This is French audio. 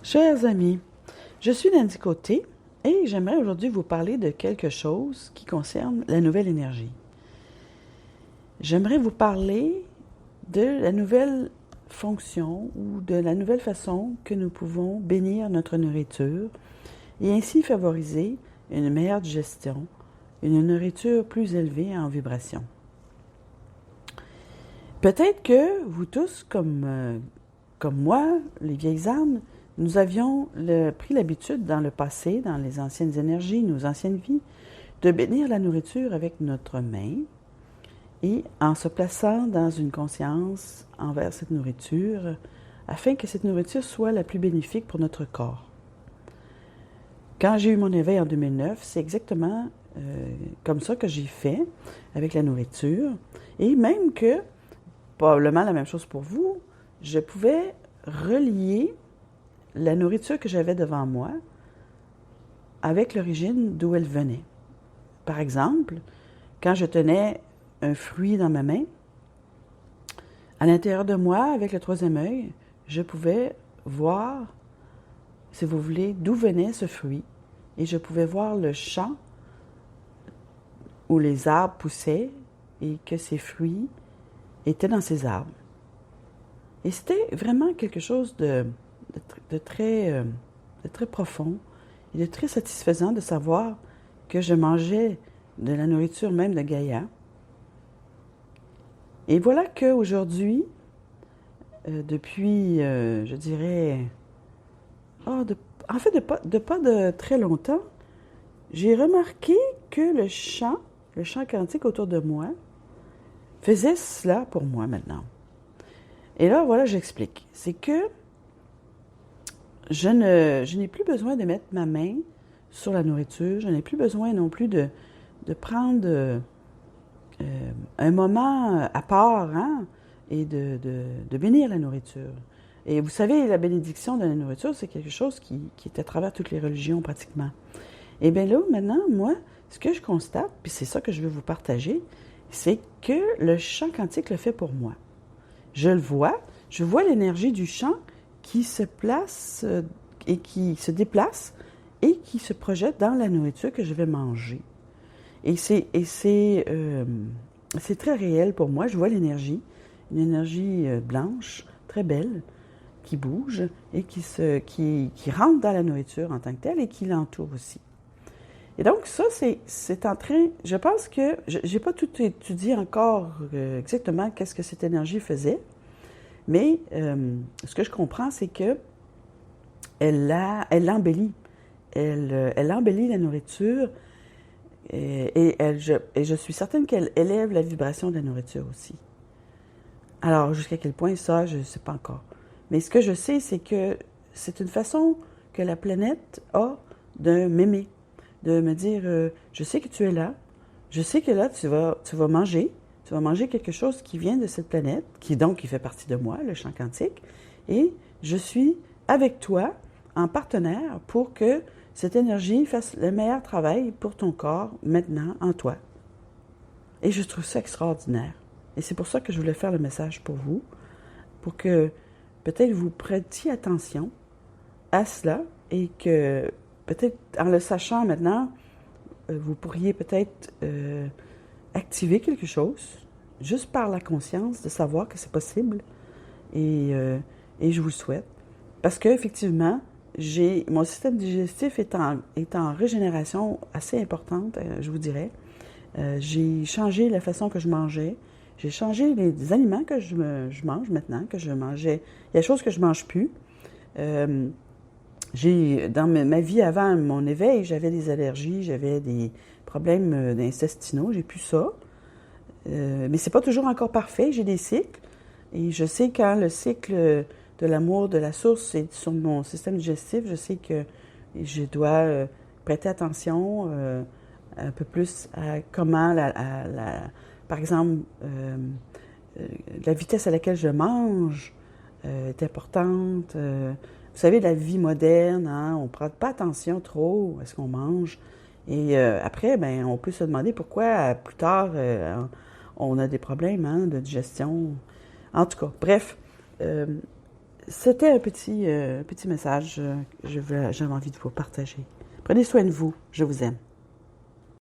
Chers amis, je suis Nancy Côté et j'aimerais aujourd'hui vous parler de quelque chose qui concerne la nouvelle énergie. J'aimerais vous parler de la nouvelle fonction ou de la nouvelle façon que nous pouvons bénir notre nourriture et ainsi favoriser une meilleure digestion, une nourriture plus élevée en vibration. Peut-être que vous tous, comme moi, les vieilles âmes, nous avions pris l'habitude dans le passé, dans les anciennes énergies, nos anciennes vies, de bénir la nourriture avec notre main et en se plaçant dans une conscience envers cette nourriture afin que cette nourriture soit la plus bénéfique pour notre corps. Quand j'ai eu mon éveil en 2009, c'est exactement comme ça que j'ai fait avec la nourriture et même que, probablement la même chose pour vous, je pouvais relier la nourriture que j'avais devant moi avec l'origine d'où elle venait. Par exemple, quand je tenais un fruit dans ma main, à l'intérieur de moi, avec le troisième œil, je pouvais voir, si vous voulez, d'où venait ce fruit. Et je pouvais voir le champ où les arbres poussaient et que ces fruits étaient dans ces arbres. Et c'était vraiment quelque chose de très profond et de très satisfaisant de savoir que je mangeais de la nourriture même de Gaïa. Et voilà qu'aujourd'hui, depuis, je dirais, de pas de très longtemps, j'ai remarqué que le champ quantique autour de moi, faisait cela pour moi maintenant. Et là, voilà, j'explique. C'est que je n'ai plus besoin de mettre ma main sur la nourriture. Je n'ai plus besoin non plus de prendre un moment à part et de bénir la nourriture. Et vous savez, la bénédiction de la nourriture, c'est quelque chose qui est à travers toutes les religions pratiquement. Et bien là, maintenant, moi, ce que je constate, puis c'est ça que je veux vous partager, c'est que le champ quantique le fait pour moi. Je vois l'énergie du champ qui se place et qui se déplace et qui se projette dans la nourriture que je vais manger. Et c'est très réel pour moi. Je vois l'énergie, une énergie blanche, très belle, qui bouge et qui rentre dans la nourriture en tant que telle et qui l'entoure aussi. Et donc ça, c'est en train, je pense que, j'ai pas tout étudié encore exactement qu'est-ce que cette énergie faisait, mais ce que je comprends, c'est que elle embellit. Elle embellit la nourriture et je suis certaine qu'elle élève la vibration de la nourriture aussi. Alors, jusqu'à quel point ça, je ne sais pas encore. Mais ce que je sais, c'est que c'est une façon que la planète a de m'aimer, de me dire, je sais que tu es là, je sais que là, tu vas manger quelque chose qui vient de cette planète, qui fait partie de moi, le champ quantique, et je suis avec toi en partenaire pour que cette énergie fasse le meilleur travail pour ton corps maintenant en toi. Et je trouve ça extraordinaire. Et c'est pour ça que je voulais faire le message pour vous, pour que peut-être vous prêtiez attention à cela et que peut-être en le sachant maintenant, vous pourriez peut-être activer quelque chose juste par la conscience de savoir que c'est possible et je vous le souhaite. Parce qu'effectivement, mon système digestif est en régénération assez importante, je vous dirais. J'ai changé la façon que je mangeais. J'ai changé les aliments que je mange maintenant, que je mangeais. Il y a des choses que je ne mange plus. Dans ma vie avant mon éveil, j'avais des allergies, j'avais des problèmes intestinaux, j'ai plus ça. Mais c'est pas toujours encore parfait, j'ai des cycles. Et je sais quand le cycle de l'amour de la source est sur mon système digestif, je sais que je dois prêter attention un peu plus à comment, par exemple, la vitesse à laquelle je mange est importante. Vous savez, la vie moderne, on ne prête pas attention trop à ce qu'on mange. Et après, on peut se demander pourquoi plus tard, on a des problèmes de digestion. En tout cas, bref, c'était un petit message que j'avais envie de vous partager. Prenez soin de vous. Je vous aime.